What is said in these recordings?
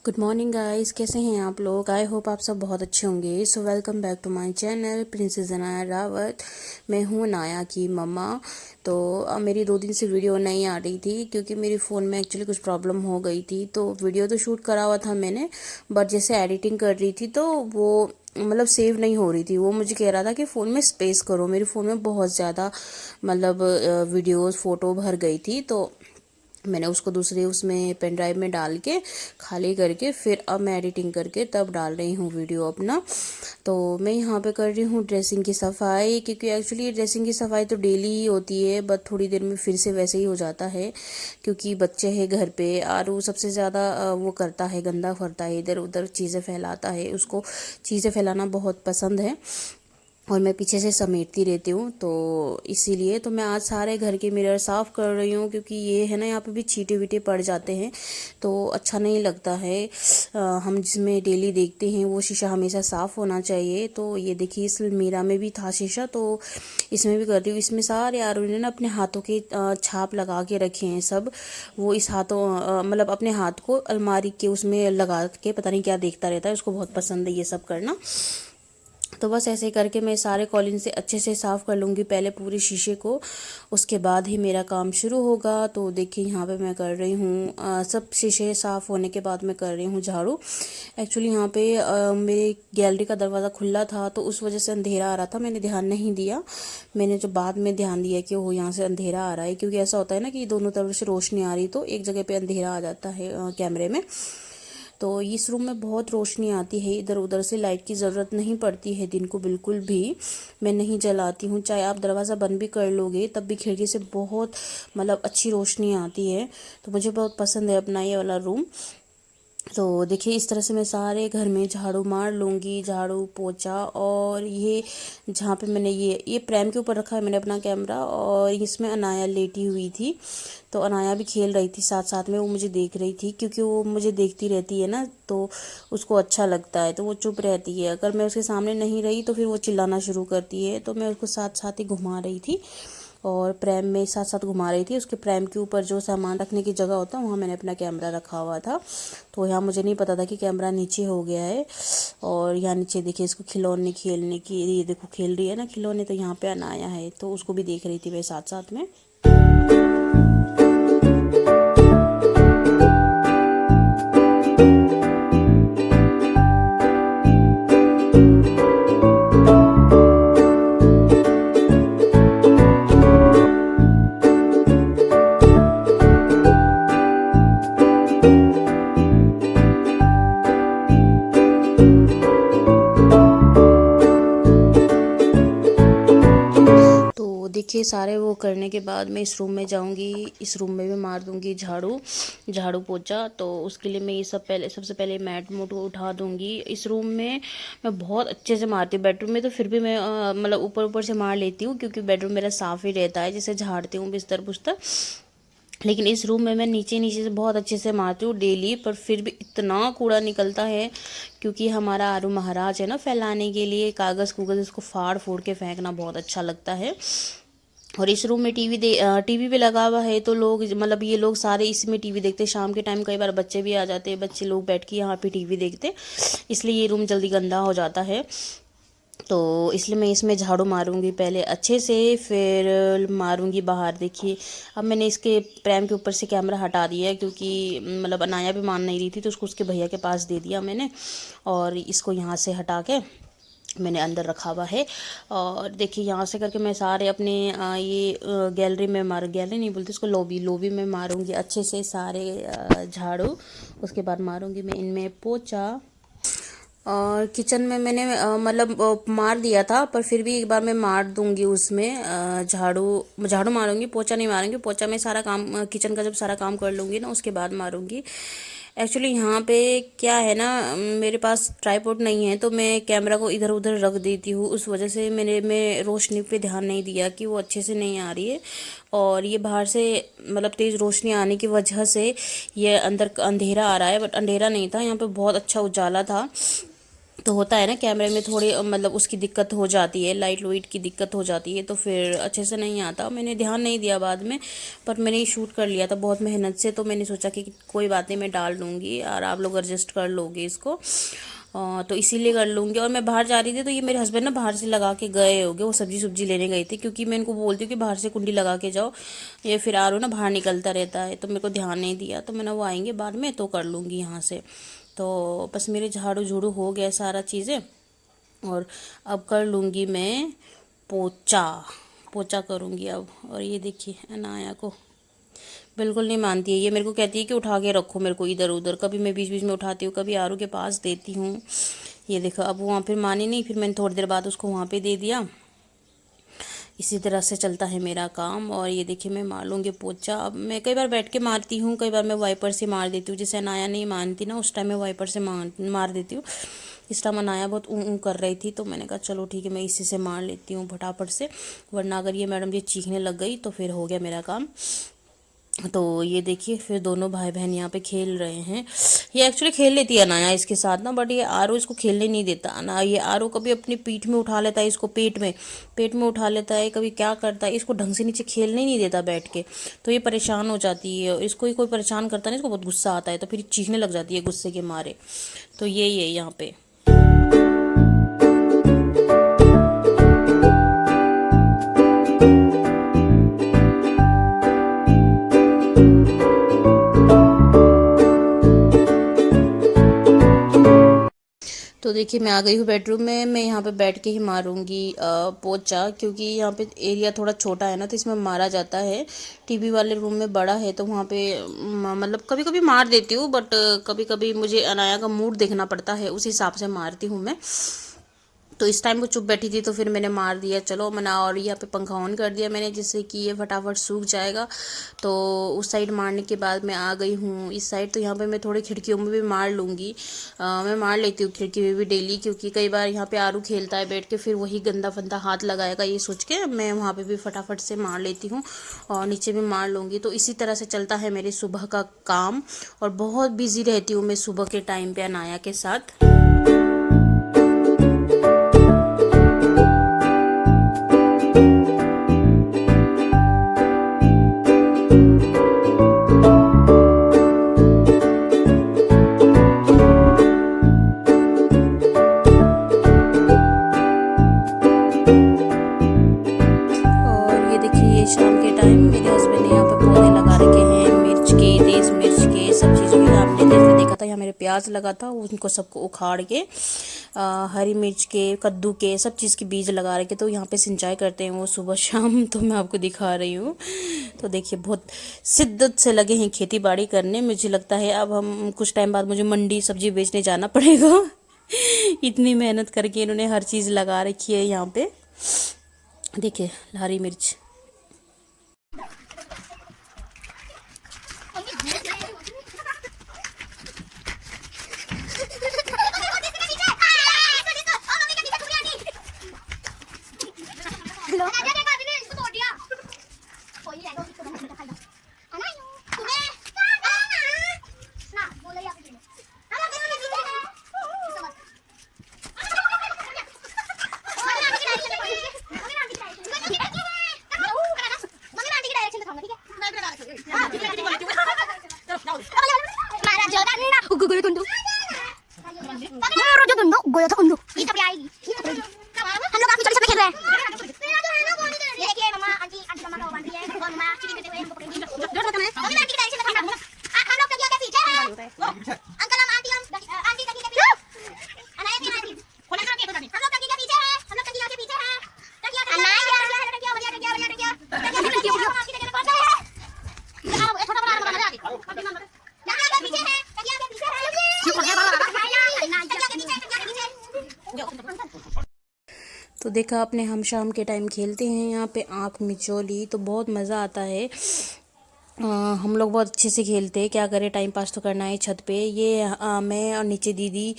Good morning guys, कैसे हैं आप लोग। आई होप आप सब बहुत अच्छे होंगे। So welcome back to my channel princess Anaya Rawat. मैं हूँ नाया की मम्मा। तो मेरी 2 दिन से वीडियो नहीं आ रही थी क्योंकि मेरे फ़ोन में एक्चुअली कुछ प्रॉब्लम हो गई थी। तो वीडियो तो शूट करा हुआ था मैंने, बट जैसे एडिटिंग कर रही थी तो वो सेव नहीं हो रही थी। वो मुझे कह रहा था कि फ़ोन में स्पेस करो। मेरे फ़ोन में बहुत ज़्यादा वीडियोस फ़ोटो भर गई थी। तो मैंने उसको दूसरे उसमें पेन ड्राइव में डाल के खाली करके फिर अब मैं एडिटिंग करके तब डाल रही हूँ वीडियो अपना। तो मैं यहाँ पे कर रही हूँ ड्रेसिंग की सफाई, क्योंकि एक्चुअली ड्रेसिंग की सफाई तो डेली ही होती है, बट थोड़ी देर में फिर से वैसे ही हो जाता है क्योंकि बच्चे हैं घर पे और वो सबसे ज़्यादा वो करता है, गंदा करता है, इधर उधर चीज़ें फैलाता है। उसको चीज़ें फैलाना बहुत पसंद है और मैं पीछे से समेटती रहती हूँ। तो इसीलिए तो मैं आज सारे घर के मिरर साफ़ कर रही हूँ, क्योंकि ये है ना, यहाँ पे भी छींटे वीटे पड़ जाते हैं तो अच्छा नहीं लगता है। हम जिसमें डेली देखते हैं वो शीशा हमेशा साफ़ होना चाहिए। तो ये देखिए, इस मीरा में भी था शीशा, तो इसमें भी करती हूँ। इसमें सारे यार उन्होंने ना अपने हाथों के छाप लगा के रखे हैं सब। वो इस हाथों अपने हाथ को अलमारी के उसमें लगा के पता नहीं क्या देखता रहता है, उसको बहुत पसंद है ये सब करना। तो बस ऐसे करके मैं सारे कॉलिन से अच्छे से साफ़ कर लूँगी पहले पूरे शीशे को, उसके बाद ही मेरा काम शुरू होगा। तो देखिए यहाँ पे मैं कर रही हूँ सब शीशे साफ़ होने के बाद मैं कर रही हूँ झाड़ू। एक्चुअली यहाँ पे मेरे गैलरी का दरवाज़ा खुला था तो उस वजह से अंधेरा आ रहा था, मैंने ध्यान नहीं दिया। मैंने जो बाद में ध्यान दिया कि वो यहाँ से अंधेरा आ रहा है, क्योंकि ऐसा होता है ना कि दोनों तरफ से रोशनी आ रही तो एक जगह पे अंधेरा आ जाता है कैमरे में। तो इस रूम में बहुत रोशनी आती है, इधर उधर से लाइट की ज़रूरत नहीं पड़ती है दिन को बिल्कुल भी। मैं नहीं जलाती हूँ, चाहे आप दरवाज़ा बंद भी कर लोगे तब भी खिड़की से बहुत अच्छी रोशनी आती है। तो मुझे बहुत पसंद है अपना ये वाला रूम। तो देखिए इस तरह से मैं सारे घर में झाड़ू मार लूँगी, झाड़ू पोछा। और ये जहाँ पे मैंने ये प्रैम के ऊपर रखा है मैंने अपना कैमरा, और इसमें अनाया लेटी हुई थी। तो अनाया भी खेल रही थी साथ साथ में, वो मुझे देख रही थी क्योंकि वो मुझे देखती रहती है ना, तो उसको अच्छा लगता है तो वो चुप रहती है। अगर मैं उसके सामने नहीं रही तो फिर वो चिल्लाना शुरू करती है। तो मैं उसको साथ साथ ही घुमा रही थी और प्रैम में साथ साथ घुमा रही थी। उसके प्रैम के ऊपर जो सामान रखने की जगह होता है वहाँ मैंने अपना कैमरा रखा हुआ था। तो यहाँ मुझे नहीं पता था कि कैमरा नीचे हो गया है। और यहाँ नीचे देखिए इसको खिलौने खेलने की, ये देखो खेल रही है ना खिलौने, तो यहाँ पे अनाया है तो उसको भी देख रही थी मैं साथ साथ में। देखिए सारे वो करने के बाद मैं इस रूम में जाऊंगी, इस रूम में भी मार दूंगी झाड़ू पोछा। तो उसके लिए मैं ये सबसे पहले मैट मूट उठा दूंगी। इस रूम में मैं बहुत अच्छे से मारती हूँ, बेडरूम में तो फिर भी मैं ऊपर ऊपर से मार लेती हूँ क्योंकि बेडरूम मेरा साफ़ ही रहता है, जैसे झाड़ती हूँ बिस्तर बुस्तर। लेकिन इस रूम में मैं नीचे नीचे से बहुत अच्छे से मारती हूँ डेली, पर फिर भी इतना कूड़ा निकलता है क्योंकि हमारा आरू महाराज है ना फैलाने के लिए कागज़ कूगज़, इसको फाड़ फूड़ के फेंकना बहुत अच्छा लगता है। और इस रूम में टीवी भी लगा हुआ है तो लोग ये लोग सारे इसी में टीवी देखते। शाम के टाइम कई बार बच्चे भी आ जाते हैं, बच्चे लोग बैठ के यहाँ पे टीवी देखते, इसलिए ये रूम जल्दी गंदा हो जाता है। तो इसलिए मैं इसमें झाड़ू मारूंगी पहले अच्छे से, फिर मारूंगी बाहर। देखिए अब मैंने इसके प्रैम के ऊपर से कैमरा हटा दिया है क्योंकि अनाया भी मान नहीं रही थी तो उसको उसके भैया के पास दे दिया मैंने, और इसको यहाँ से हटा के मैंने अंदर रखा हुआ है। और देखिए यहाँ से करके मैं सारे अपने गैलरी नहीं बोलती इसको, लॉबी में मारूंगी अच्छे से सारे झाड़ू। उसके बाद मारूंगी मैं इनमें पोछा। और किचन में मैंने मार दिया था, पर फिर भी एक बार मैं मार दूंगी उसमें झाड़ू मारूंगी, पोछा नहीं मारूंगी। पोछा में सारा काम किचन का जब सारा काम कर लूँगी ना उसके बाद मारूंगी। एक्चुअली यहाँ पे क्या है ना, मेरे पास ट्राइपॉड नहीं है तो मैं कैमरा को इधर उधर रख देती हूँ, उस वजह से मैं रोशनी पे ध्यान नहीं दिया कि वो अच्छे से नहीं आ रही है। और ये बाहर से तेज़ रोशनी आने की वजह से ये अंदर अंधेरा आ रहा है, बट अंधेरा नहीं था, यहाँ पे बहुत अच्छा उजाला था। तो होता है ना कैमरे में थोड़ी मतलब उसकी दिक्कत हो जाती है, लाइट लुइट की दिक्कत हो जाती है, तो फिर अच्छे से नहीं आता। मैंने ध्यान नहीं दिया बाद में, पर मैंने ये शूट कर लिया था बहुत मेहनत से, तो मैंने सोचा कि कोई बात नहीं, मैं डाल लूँगी और आप लोग एडजस्ट कर लोगे इसको। तो इसीलिए कर लूँगी। और मैं बाहर जा रही थी तो ये मेरे हस्बैंड ना बाहर से लगा के गए होंगे, वो सब्जी लेने गए थे, क्योंकि मैं इनको बोलती हूँ कि बाहर से कुंडी लगा के जाओ, ये फिर आरो ना बाहर निकलता रहता है, तो मेरे को ध्यान नहीं दिया। तो मैंने वो आएंगे बाद में तो कर लूँगी यहाँ से। तो बस मेरे झाड़ू झूड़ू हो गया सारा चीज़ें, और अब कर लूँगी मैं पोछा। पोछा करूँगी अब। और ये देखिए अनाया को बिल्कुल नहीं मानती है, ये मेरे को कहती है कि उठा के रखो मेरे को इधर उधर। कभी मैं बीच बीच में उठाती हूँ, कभी आरू के पास देती हूँ। ये देखो अब वहाँ फिर मानी नहीं, फिर मैंने थोड़ी देर बाद उसको वहाँ पे दे दिया। इसी तरह से चलता है मेरा काम। और ये देखिए मैं मार लूँगी पोछा। अब मैं कई बार बैठ के मारती हूँ, कई बार मैं वाइपर से मार देती हूँ। जैसे अनाया नहीं मानती ना, उस टाइम मैं वाइपर से मार देती हूँ। इस टाइम अनाया बहुत ऊँ कर रही थी, तो मैंने कहा चलो ठीक है, मैं इसी से मार लेती हूँ फटाफट से, वरना अगर ये मैडम जी चीखने लग गई तो फिर हो गया मेरा काम। तो ये देखिए फिर दोनों भाई बहन यहाँ पे खेल रहे हैं। ये एक्चुअली खेल लेती है अनाया इसके साथ ना, बट ये आरो इसको खेलने नहीं देता ना। ये आरो कभी अपनी पीठ में उठा लेता है, इसको पेट में उठा लेता है, कभी क्या करता है, इसको ढंग से नीचे खेलने ही नहीं देता बैठ के। तो ये परेशान हो जाती है, इसको ही कोई परेशान करता नहीं, इसको बहुत गुस्सा आता है, तो फिर चीखने लग जाती है गुस्से के मारे। तो यही है यहाँ पे। तो देखिए मैं आ गई हूँ बेडरूम में। मैं यहाँ पे बैठ के ही मारूंगी पोछा, क्योंकि यहाँ पे एरिया थोड़ा छोटा है ना, तो इसमें मारा जाता है। टीवी वाले रूम में बड़ा है, तो वहाँ पे मतलब कभी कभी मार देती हूँ, बट कभी कभी मुझे अनाया का मूड देखना पड़ता है, उस हिसाब से मारती हूँ मैं। तो इस टाइम वो चुप बैठी थी, तो फिर मैंने मार दिया चलो मना। और यहाँ पे पंखा ऑन कर दिया मैंने, जिससे कि ये फटाफट सूख जाएगा। तो उस साइड मारने के बाद मैं आ गई हूँ इस साइड। तो यहाँ पे मैं थोड़ी खिड़कियों में भी मार लूँगी। मैं मार लेती हूँ खिड़की में भी डेली, क्योंकि कई बार यहाँ पे आरू खेलता है बैठ के, फिर वही गंदा फंदा हाथ लगाएगा, ये सोच के मैं वहाँ पर भी फटाफट से मार लेती हूँ। और नीचे भी मार लूँगी। तो इसी तरह से चलता है मेरे सुबह का काम। और बहुत बिजी रहती हूँ मैं सुबह के टाइम पे अनाया के साथ। शाम के टाइम मेरे हस्बैंड ने यहाँ पे पौधे लगा रखे हैं, मिर्च के, तेज मिर्च के, सब चीज़ों के। आपने जैसे देखा था यहाँ मेरे प्याज लगा था, उनको सबको उखाड़ के हरी मिर्च के, कद्दू के, सब चीज़ के बीज लगा रखे। तो यहाँ पे सिंचाई करते हैं वो सुबह शाम, तो मैं आपको दिखा रही हूँ। तो देखिए बहुत शिद्दत से लगे हैं खेती बाड़ी करने। मुझे लगता है अब हम कुछ टाइम बाद मुझे मंडी सब्जी बेचने जाना पड़ेगा। इतनी मेहनत करके इन्होंने हर चीज़ लगा रखी है यहाँ पे। देखिए हरी मिर्च। तो देखा आपने, हम शाम के टाइम खेलते हैं यहाँ पे आँख मिचौली, तो बहुत मज़ा आता है। हम लोग बहुत अच्छे से खेलते हैं, क्या करें, टाइम पास तो करना है छत पे। ये मैं और नीचे दीदी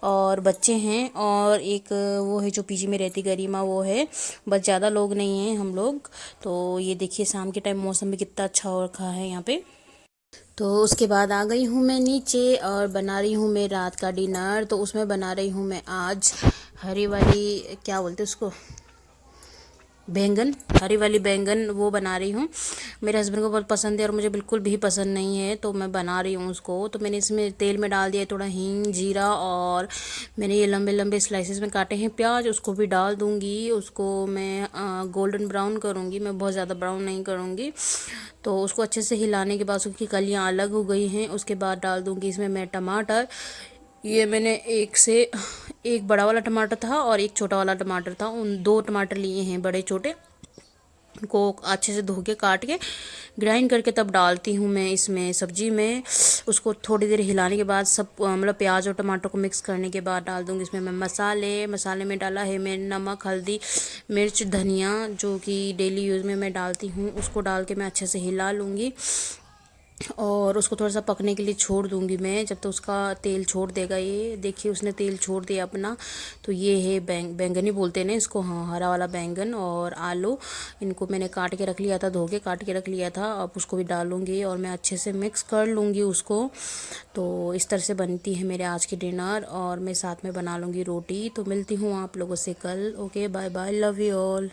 और बच्चे हैं, और एक वो है जो पीजी में रहती गरिमा, वो है। बस ज़्यादा लोग नहीं हैं हम लोग। तो ये देखिए शाम के टाइम मौसम भी कितना अच्छा हो रखा है यहाँ पे। तो उसके बाद आ गई हूँ मैं नीचे और बना रही हूँ मैं रात का डिनर। तो उसमें बना रही हूँ मैं आज हरी वाली, क्या बोलते हैं उसको, बैंगन, हरी वाली बैंगन वो बना रही हूँ। मेरे हस्बैंड को बहुत पसंद है और मुझे बिल्कुल भी पसंद नहीं है, तो मैं बना रही हूँ उसको। तो मैंने इसमें तेल में डाल दिया थोड़ा हींग, जीरा, और मैंने ये लंबे लंबे स्लाइसेस में काटे हैं प्याज, उसको भी डाल दूँगी। उसको मैं गोल्डन ब्राउन करूँगी, मैं बहुत ज़्यादा ब्राउन नहीं करूँगी। तो उसको अच्छे से हिलाने के बाद उसकी कलियाँ अलग हो गई हैं। उसके बाद डाल दूँगी इसमें मैं टमाटर। ये मैंने एक बड़ा वाला टमाटर था और एक छोटा वाला टमाटर था, उन 2 टमाटर लिए हैं बड़े छोटे, को अच्छे से धो के काट के ग्राइंड करके तब डालती हूँ मैं इसमें सब्जी में। उसको थोड़ी देर हिलाने के बाद सब मतलब प्याज और टमाटर को मिक्स करने के बाद डाल दूँगी इसमें मैं मसाले में डाला है मैं नमक, हल्दी, मिर्च, धनिया, जो कि डेली यूज़ में मैं डालती हूँ। उसको डाल के मैं अच्छे से हिला लूँगी और उसको थोड़ा सा पकने के लिए छोड़ दूंगी मैं, जब तक उसका तेल छोड़ देगा। ये देखिए उसने तेल छोड़ दिया अपना। तो ये है बैंगन ही बोलते हैं ना इसको, हाँ, हरा वाला बैंगन और आलू, इनको मैंने काट के रख लिया था, धो के काट के रख लिया था। अब उसको भी डालूंगी और मैं अच्छे से मिक्स कर लूँगी उसको। तो इस तरह से बनती है मेरे आज की डिनर और मैं साथ में बना लूँगी रोटी। तो मिलती हूँ आप लोगों से कल। Okay, bye bye, love you all.